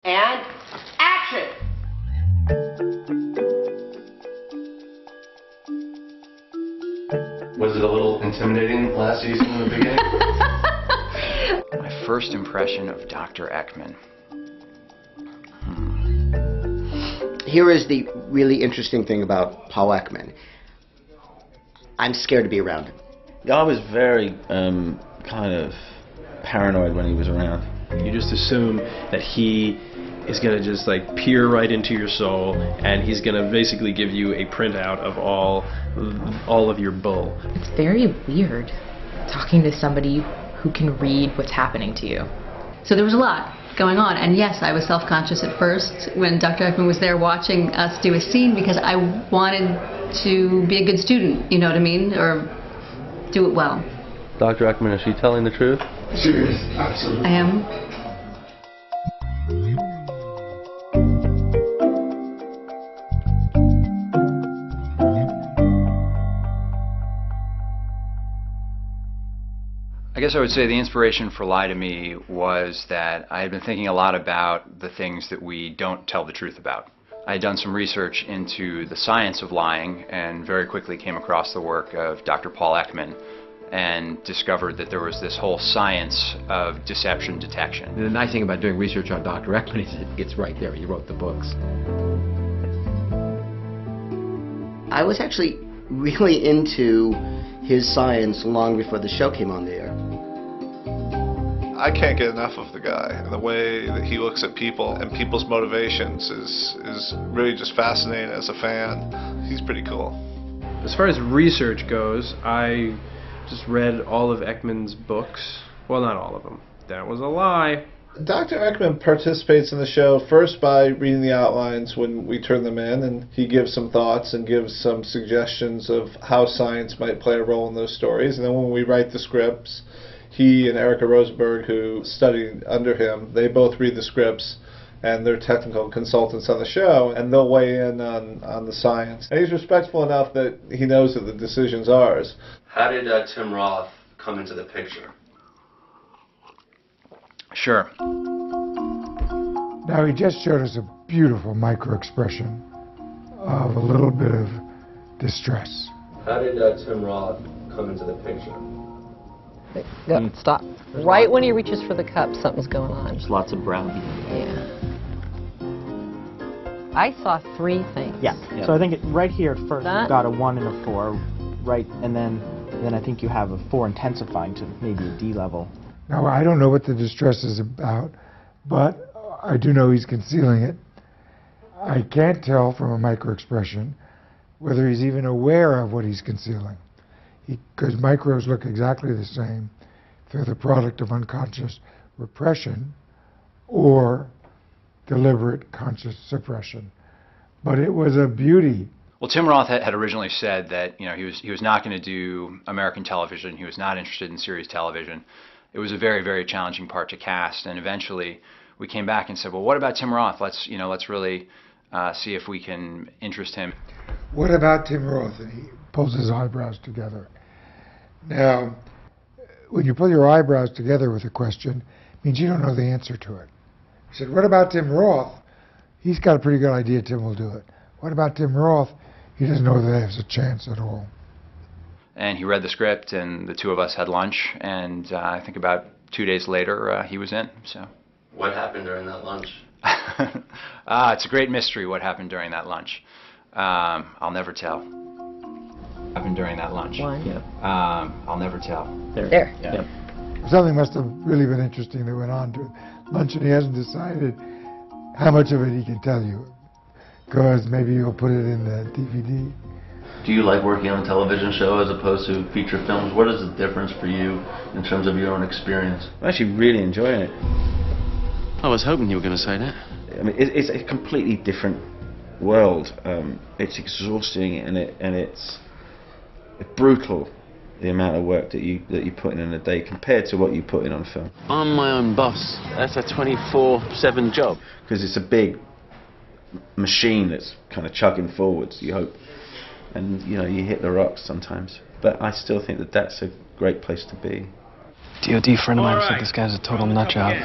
And action! Was it a little intimidating last season in the beginning? My first impression of Dr. Ekman. Here is the really interesting thing about Paul Ekman. I'm scared to be around him. I was very kind of paranoid when he was around. You just assume that he is going to just like peer right into your soul, and he's going to basically give you a printout of all of your bull. It's very weird talking to somebody who can read what's happening to you. So there was a lot going on, and yes, I was self-conscious at first when Dr. Ekman was there watching us do a scene, because I wanted to be a good student, you know what I mean, or do it well. Dr. Ekman, is she telling the truth? She is, absolutely. I am. I guess I would say the inspiration for Lie to Me was that I had been thinking a lot about the things that we don't tell the truth about. I had done some research into the science of lying and very quickly came across the work of Dr. Paul Ekman and discovered that there was this whole science of deception detection. The nice thing about doing research on Dr. Ekman is it's right there. He wrote the books. I was actually really into his science long before the show came on the air. I can't get enough of the guy, and the way that he looks at people and people's motivations is really just fascinating as a fan. He's pretty cool. As far as research goes, I just read all of Ekman's books. Well, not all of them. That was a lie. Dr. Ekman participates in the show first by reading the outlines when we turn them in, and he gives some thoughts and gives some suggestions of how science might play a role in those stories. And then when we write the scripts, he and Erica Rosenberg, who studied under him, they both read the scripts, and they're technical consultants on the show, and they'll weigh in on the science. And he's respectful enough that he knows that the decision's ours. How did Tim Roth come into the picture? Sure. Now, he just showed us a beautiful micro-expression of a little bit of distress. How did Tim Roth come into the picture? Go, stop. Right when he reaches for the cup, something's going on. There's lots of brown. Yeah. I saw three things. Yeah. So I think right here at first That? you've got a 1 and a 4, right, and then I think you have a 4 intensifying to maybe a D level. Now, I don't know what the distress is about, but I do know he's concealing it. I can't tell from a micro-expression whether he's even aware of what he's concealing, because micros look exactly the same. They're the product of unconscious repression or deliberate conscious suppression. But it was a beauty. Well, Tim Roth had originally said that he was not going to do American television. He was not interested in series television. It was a very, very challenging part to cast, and eventually we came back and said, well, what about Tim Roth? Let's really see if we can interest him. What about Tim Roth? And he pulls his eyebrows together. Now, when you pull your eyebrows together with a question, it means you don't know the answer to it. He said, what about Tim Roth? He's got a pretty good idea Tim will do it. What about Tim Roth? He doesn't know that there's a chance at all. And he read the script, and the two of us had lunch, and I think about 2 days later, he was in. So, What happened during that lunch? It's a great mystery what happened during that lunch. I'll never tell. What happened during that lunch? One. Yeah. I'll never tell. There. Yeah. Something must have really been interesting that went on during lunch, and he hasn't decided how much of it he can tell you, because maybe he'll put it in the DVD. Do you like working on a television show as opposed to feature films? What is the difference for you in terms of your own experience? I'm actually really enjoying it. I was hoping you were going to say that. I mean, it's a completely different world. It's exhausting, and it's brutal, the amount of work that you put in a day compared to what you put in on film. I'm my own boss. That's a 24/7 job. Because it's a big machine that's kind of chugging forwards, you hope. And, you hit the rocks sometimes. But I still think that that's a great place to be. DOD friend of mine said this guy's a total nut job.